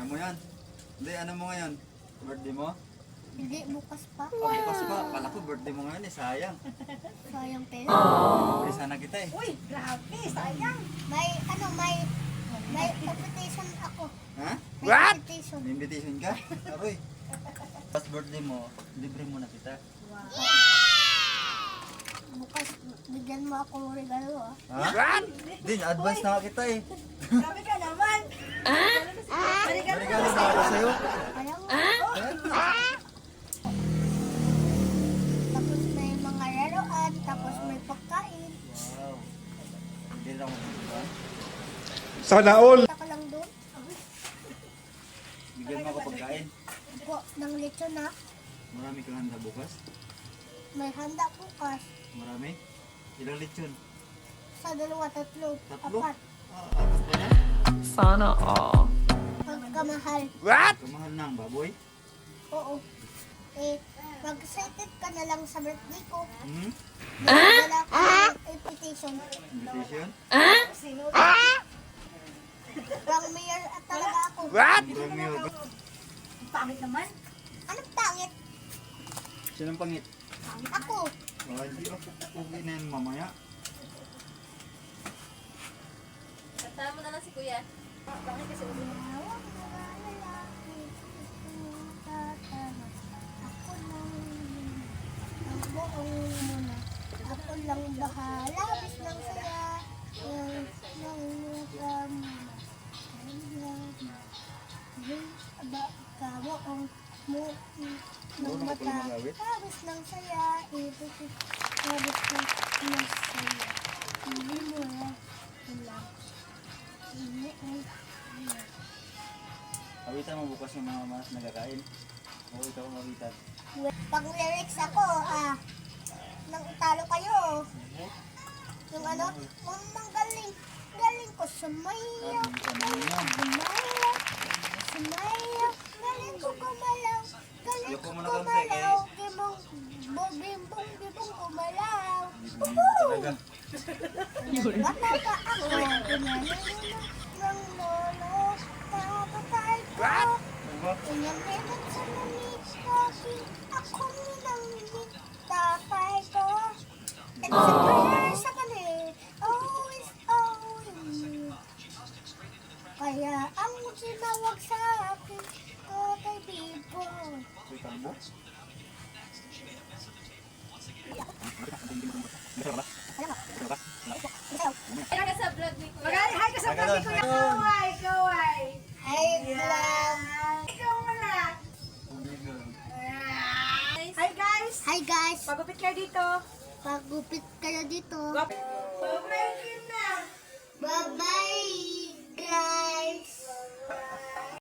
Ano mo yan? Hindi, ano mo ngayon? Birthday mo? Hindi, bukas pa. Bukas pa. Kala ko birthday mo ngayon eh. Sayang. Sayang pera. Bili sana kita eh. Uy, grabe, sayang. May invitation ako. Ha? May invitation. May invitation ka? Aroy. Pas birthday mo, libre mo na kita. Bukas, bigyan mo ako regalo ah. Ha? Din, advance na kita eh. Grabe ka naman. Regalo na ako sa'yo. Alam mo? Eh? Tapos may mga laruan, tapos may pagkain. Wow. Hindi na ako pupunta. Sana all. Punta ka lang doon. Bigyan mo ako pagkain. Po, ng lechon na. Marami kang handa bukas. May handa bukas. Marami. Ilang lechon? Sa dalawa, tatlo, Tatlo? apat. Apat pa na. Sana all. Pagkamahal. Kamahal na ang baboy. Oo. Eh, mag-excited ka na lang sa birthday ko. Hmm? Wala ko ng invitation. Invitation? Sino? Pang mayor at talaga ako. Romeo. Ang pangit naman. Anong pangit? Sinong pangit? Ako. Oh, hindi ako. Okay na yan mamaya. Kanta mo na lang si Kuya. Pangit kasi ulo. Hawak na lalaki, tatawa. Ako lang ang buong muna. Ako lang bahala, bis ng saya. Nang kawo ang mo ng mata. Habis ng saya, ibig habis ng masaya. Hindi mo lang. Hindi ay Awitan mo bukas yung mga mas nagkakain. O ikaw ang awitan. pag lyrics ako, nang talo kayo. Yung ano, mamang galing ko sumaya, sumaya, galing ko gumalaw, galing ko gumalaw, gimong, bimbong, gumalaw. Talaga. Bata pa ako, ginanong ng lolo, tatay ko. Diba? Inyaminat sa manis coffee, ako nilang tatay ko. It's a prayer sa kanil, always, always. Kaya ang sinawag sa akin, tatay Bibo. Uy, kalbo? Kaya ka sa vlog ni Kuya. Hi ka sa pati ko yung kaway, kaway. Hi, vlog. Ikaw muna. Hi guys. Hi guys, Pagupit kayo dito. pagupit kayo dito. Pag-breaking na.